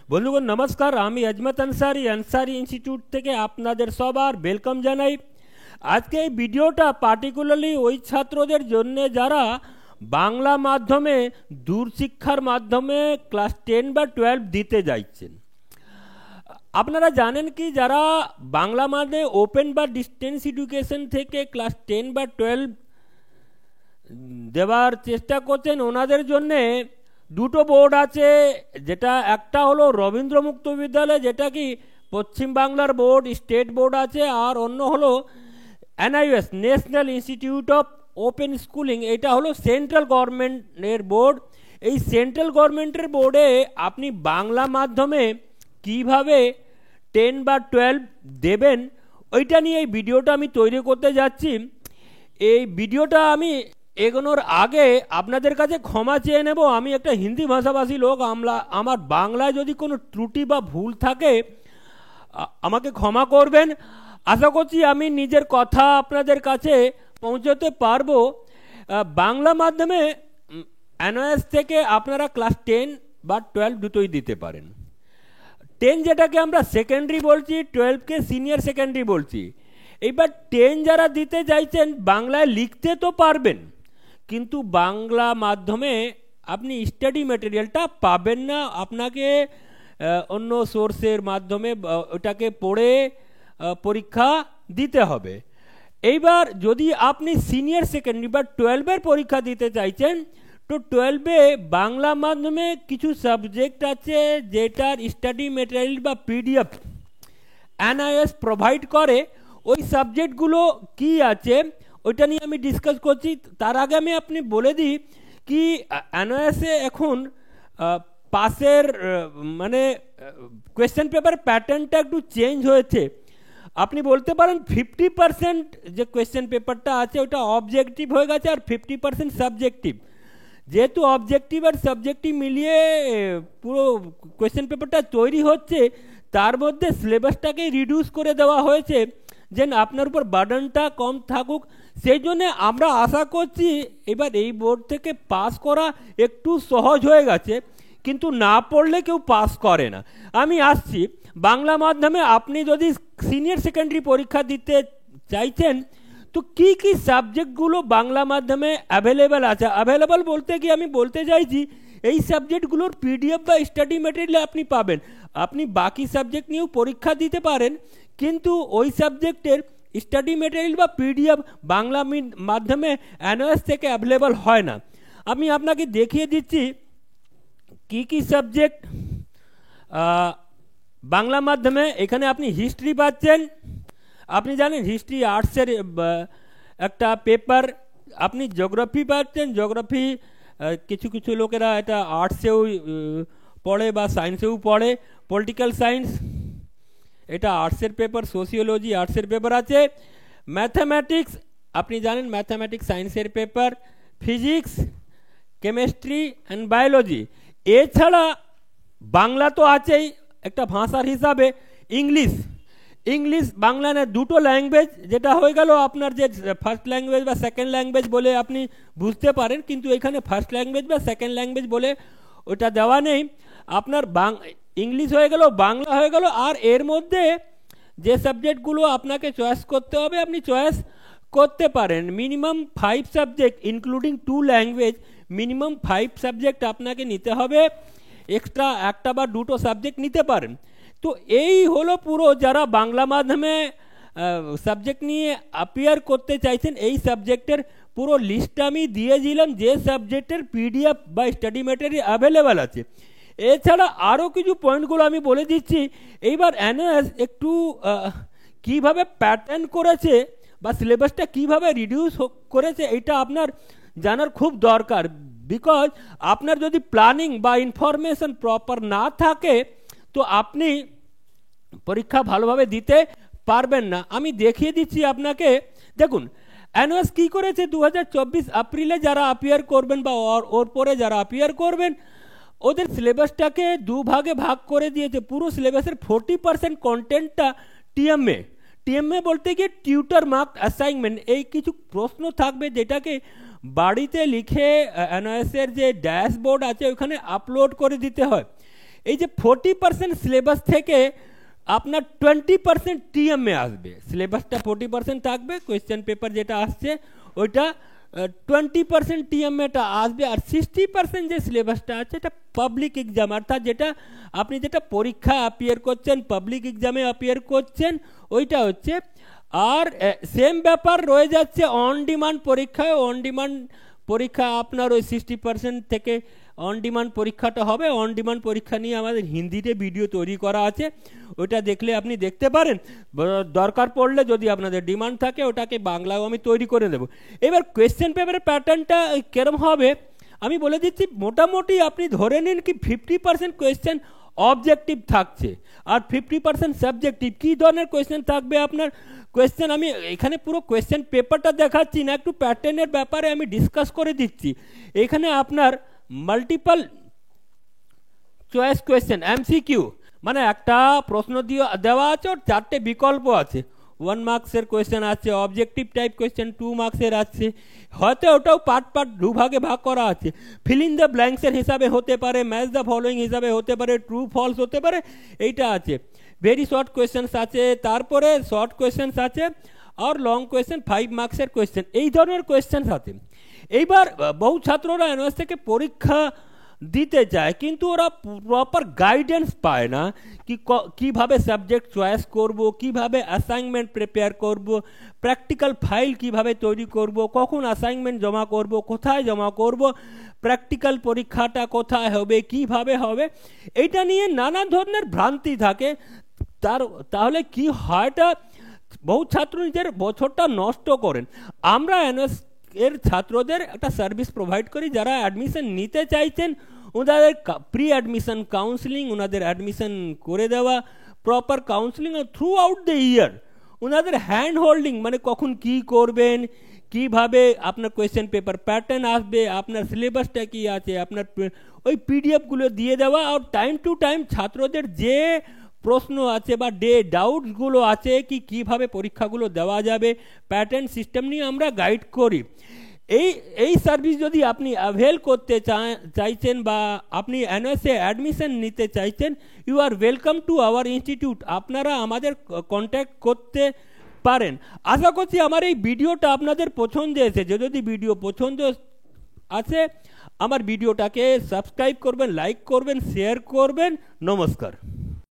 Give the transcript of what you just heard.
বন্ধুগণ নমস্কার, আমি আজমত আনসারি আনসারি ইনস্টিটিউট থেকে আপনাদের সবার ওয়েলকাম জানাই। আজকে এই ভিডিওটা পার্টিকুলারলি ওই ছাত্রদের জন্য যারা বাংলা মাধ্যমে দূরশিক্ষার মাধ্যমে ক্লাস 10 বা 12 দিতে যাচ্ছেন। আপনারা জানেন কি, যারা বাংলা মাধ্যমে ওপেন বা ডিস্টেন্স এডুকেশন থেকে ক্লাস 10 বা 12 দেওয়ার চেষ্টা করছেন, ওনাদের জন্যে দুটো বোর্ড আছে। যেটা একটা হলো রবীন্দ্র মুক্ত বিদ্যালয়, যেটা কি পশ্চিমবাংলার বোর্ড, স্টেট বোর্ড আছে, আর অন্য হলো NIS, national institute of open schooling, এটা হলো সেন্ট্রাল গভর্নমেন্টের বোর্ড। এই সেন্ট্রাল গভর্নমেন্টের বোর্ডে আপনি বাংলা মাধ্যমে কিভাবে 10 বা 12 দেবেন, ওইটা নিয়ে এই ভিডিওটা আমি তৈরি করতে যাচ্ছি। এই ভিডিওটা আমি এগোনোর আগে আপনাদের কাছে ক্ষমা চেয়ে নেব। আমি একটা হিন্দি ভাষাভাষী লোক, আমার বাংলায় যদি কোনো ত্রুটি বা ভুল থাকে আমাকে ক্ষমা করবেন। আশা করছি আমি নিজের কথা আপনাদের কাছে পৌঁছতে পারবো। বাংলা মাধ্যমে এনওএস থেকে আপনারা ক্লাস 10 বা 12 দুটোই দিতে পারেন। 10 যেটাকে আমরা সেকেন্ডারি বলছি, 12কে সিনিয়র সেকেন্ডারি বলছি। এইবার 10 যারা দিতে চাইছেন, বাংলায় লিখতে তো পারবেন, কিন্তু বাংলা মাধ্যমে আপনি স্টাডি ম্যাটেরিয়ালটা পাবেন না। আপনাকে অন্য সোর্সের মাধ্যমে ওটাকে পড়ে পরীক্ষা দিতে হবে। এইবার যদি আপনি সিনিয়র সেকেন্ডারি বা 12-এর পরীক্ষা দিতে চাইছেন, তো 12-এ বাংলা মাধ্যমে কিছু সাবজেক্ট আছে যেটার স্টাডি ম্যাটেরিয়াল বা পিডিএফ এনআইএস প্রোভাইড করে। ওই সাবজেক্টগুলো কি আছে ওইটা নিয়ে আমি ডিসকাস করছি। তার আগে আমি আপনি বলে দিই কি, এনওএসে এখন পাসের মানে কোয়েশ্চেন পেপার প্যাটার্নটা একটু চেঞ্জ হয়েছে। আপনি বলতে পারেন 50% যে কোয়েশ্চেন পেপারটা আছে ওটা অবজেক্টিভ হয়ে গেছে, আর 50% সাবজেক্টিভ। যেহেতু অবজেক্টিভ আর সাবজেক্টিভ মিলিয়ে পুরো কোয়েশ্চেন পেপারটা তৈরি হচ্ছে, তার মধ্যে সিলেবাসটাকে রিডিউস করে দেওয়া হয়েছে যেন আপনার উপর বার্ডেনটা কম থাকুক। সেই জন্যে আমরা আশা করছি এবার এই বোর্ড থেকে পাস করা একটু সহজ হয়ে গেছে, কিন্তু না পড়লে কেউ পাস করে না। আমি আসছি বাংলা মাধ্যমে আপনি যদি সিনিয়র সেকেন্ডারি পরীক্ষা দিতে চাইছেন, তো কি কি সাবজেক্টগুলো বাংলা মাধ্যমে অ্যাভেলেবেল আছে। অ্যাভেলেবেল বলতে কি আমি বলতে চাইছি, এই সাবজেক্টগুলোর পিডিএফ বা স্টাডি ম্যাটেরিয়াল আপনি পাবেন। আপনি বাকি সাবজেক্ট নিয়েও পরীক্ষা দিতে পারেন, কিন্তু ওই সাবজেক্টের স্টাডি ম্যাটেরিয়াল বা পিডিএফ বাংলা মাধ্যমে এনওএস থেকে অ্যাভেলেবল হয় না। আমি আপনাকে দেখিয়ে দিচ্ছি কি কি সাবজেক্ট বাংলা মাধ্যমে। এখানে আপনি হিস্ট্রি পাচ্ছেন, আপনি জানেন হিস্ট্রি আর্টসের একটা পেপার। আপনি জিওগ্রাফি পাচ্ছেন, জিওগ্রাফি কিছু কিছু লোকেরা এটা আর্টসেও পড়ে বা সায়েন্সেও পড়ে। পলিটিক্যাল সায়েন্স এটা আর্টসের পেপার, সোশিওলজি আর্টসের পেপার আছে। ম্যাথামেটিক্স আপনি জানেন ম্যাথামেটিক্স সায়েন্সের paper. Physics, chemistry and biology. এছাড়া বাংলা তো আছেই একটা ভাষার হিসাবে। ইংলিশ বাংলা না দুটো ল্যাঙ্গুয়েজ, যেটা হয়ে গেল আপনার যে ফার্স্ট ল্যাঙ্গুয়েজ বা সেকেন্ড ল্যাঙ্গুয়েজ বলে আপনি বুঝতে পারেন, কিন্তু এখানে ফার্স্ট ল্যাঙ্গুয়েজ বা সেকেন্ড ল্যাঙ্গুয়েজ বলে ওটা দেওয়া নেই। আপনার ইংলিশ হয়ে গেল, বাংলা হয়ে গেল, আর এর মধ্যে যে সাবজেক্টগুলো আপনাকে চয়েস করতে হবে আপনি চয়েস করতে পারেন। Minimum 5 subject including 2 language, minimum 5 subject আপনাকে নিতে হবে। এক্সট্রা একটা বা দুটো সাবজেক্ট নিতে পারেন। তো এই হলো পুরো যারা বাংলা মাধ্যমে সাবজেক্ট নিয়ে অ্যাপিয়ার করতে চাইছেন, এই সাবজেক্টের পুরো লিস্টটা আমি দিয়ে দিলাম, যে সাবজেক্টের পিডিএফ বা স্টাডি ম্যাটেরিয়াল অ্যাভেলেবেল আছে। এছাড়া আরও কিছু পয়েন্টগুলো আমি বলে দিচ্ছি। এইবার এনওএস একটু কিভাবে প্যাটার্ন করেছে বা সিলেবাসটা কিভাবে রিডিউস করেছে, এটা আপনার জানার খুব দরকার। বিকজ আপনার যদি প্ল্যানিং বা ইনফরমেশন প্রপার না থাকে, তো আপনি পরীক্ষা ভালোভাবে দিতে পারবেন না। আমি দেখিয়ে দিচ্ছি আপনাকে। দেখুন এনওএস কী করেছে, 2024 এপ্রিলে যারা অ্যাপিয়ার করবেন বা ওর পরে যারা অ্যাপিয়ার করবেন, ওদের সিলেবাসটাকে দুভাগে ভাগ করে দিয়েছে। পুরো সিলেবাসের 40% কন্টেন্টটা টিএমএ বলতে গিয়ে টিউটার মার্ক অ্যাসাইনমেন্ট। এই কিছু প্রশ্ন থাকবে যেটাকে বাড়িতে লিখে এনওএসের যে ড্যাশবোর্ড আছে ওখানে আপলোড করে দিতে হয়। এই যে 40% সিলেবাস থেকে আপনার 20% টিএমএ আসবে, সিলেবাসটা 40% থাকবে, কোয়েশ্চেন পেপার যেটা আসছে ওইটা 20% টিএমএটা আসবে, আর 60% যে সিলেবাসটা আছে এটা পাবলিক এক্সাম, অর্থাৎ যেটা আপনি যেটা পরীক্ষা অ্যাপিয়ার করছেন, পাবলিক এক্সামে অ্যাপিয়ার করছেন ওইটা হচ্ছে। আর সেম ব্যাপার রয়ে যাচ্ছে অন ডিমান্ড পরীক্ষায়। অন ডিমান্ড পরীক্ষা আপনার ওই 60% থেকে অন ডিমান্ড পরীক্ষাটা হবে। অন ডিমান্ড পরীক্ষা নিয়ে আমাদের হিন্দিতে ভিডিও তৈরি করা আছে, ওটা দেখলে আপনি দেখতে পারেন। দরকার পড়লে যদি আপনাদের ডিমান্ড থাকে ওটাকে বাংলাও আমি তৈরি করে দেবো। এবার কোয়েশ্চেন পেপারের প্যাটার্নটা কেরম হবে আমি বলে দিচ্ছি। মোটামুটি আপনি ধরে নিন কি 50% কোয়েশ্চেন অবজেক্টিভ থাকছে আর 50% সাবজেক্টিভ। কী ধরনের কোয়েশ্চেন থাকবে আপনার কোয়েশ্চেন, আমি এখানে পুরো কোয়েশ্চেন পেপারটা দেখাচ্ছি না, একটু প্যাটার্নের ব্যাপারে আমি ডিসকাস করে দিচ্ছি। এখানে আপনার মাল্টিপল চয়েস কোয়েশ্চেন এমসিকিউ, মানে একটা প্রশ্ন দিয়ে দেওয়া আছে ওর 4টে বিকল্প আছে। 1 মার্কসের কোয়েশ্চেন আছে, অবজেক্টিভ টাইপ কোয়েশ্চেন 2 মার্কসের আছে, হয়তো ওটাও পার্ট পার্ট দুভাগে ভাগ করা আছে। ফিল ইন দ্য ব্ল্যাঙ্কসের হিসাবে হতে পারে, ম্যাচ দ্য ফলোয়িং হিসাবে হতে পারে, ট্রু ফলস হতে পারে, এইটা আছে। ভেরি শর্ট কোয়েশ্চেন্স আছে, তারপরে শর্ট কোয়েশ্চেন্স আছে, আর লং কোয়েশ্চেন 5 মার্কসের কোয়েশ্চেন, এই ধরনের কোয়েশ্চেন্স আছে। এইবার বহু ছাত্ররা এনওএস থেকে পরীক্ষা দিতে চায় কিন্তু ওরা প্রপার গাইডেন্স পায় না কি কিভাবে সাবজেক্ট চয়েস করব, কিভাবে অ্যাসাইনমেন্ট প্রিপেয়ার করব, প্র্যাকটিক্যাল ফাইল কিভাবে তৈরি করব, কখন অ্যাসাইনমেন্ট জমা করব, কোথায় জমা করব, প্র্যাকটিক্যাল পরীক্ষাটা কোথায় হবে, কিভাবে হবে, এইটা নিয়ে নানা ধরনের ভ্রান্তি থাকে। তাহলে কি হয়টা বহু ছাত্র নিজের বছরটা নষ্ট করেন। আমরা এনএস এর ছাত্রদের একটা সার্ভিস প্রোভাইড করি, যারা অ্যাডমিশন নিতে চাইছেন ওনাদের প্রি অ্যাডমিশন কাউন্সিলিং, ওনাদের অ্যাডমিশন করে দেওয়া, proper counselling through out the year, ওনাদের হ্যান্ড হোল্ডিং, মানে কখন কি করবেন, কিভাবে আপনার কোয়েশ্চেন পেপার প্যাটার্ন আসবে, আপনার সিলেবাসটা কি আছে, আপনার ওই পিডিএফগুলো দিয়ে দেওয়া, আর টাইম টু টাইম ছাত্রদের যে প্রশ্ন আছে বা ডাউটসগুলো আছে কিভাবে পরীক্ষাগুলো দেওয়া যাবে, প্যাটার্ন সিস্টেম নিয়ে আমরা গাইড করি। এই সার্ভিস যদি আপনি অ্যাভেল করতে চাইছেন বা আপনি এনএসএ অ্যাডমিশন নিতে চাইছেন, you are welcome to our institute. আপনারা আমাদের কন্ট্যাক্ট করতে পারেন। আশা করছি আমার এই ভিডিওটা আপনাদের পছন্দ এসেছে। যদি ভিডিও পছন্দ আছে আমার ভিডিওটাকে সাবস্ক্রাইব করবেন, লাইক করবেন, শেয়ার করবেন। নমস্কার।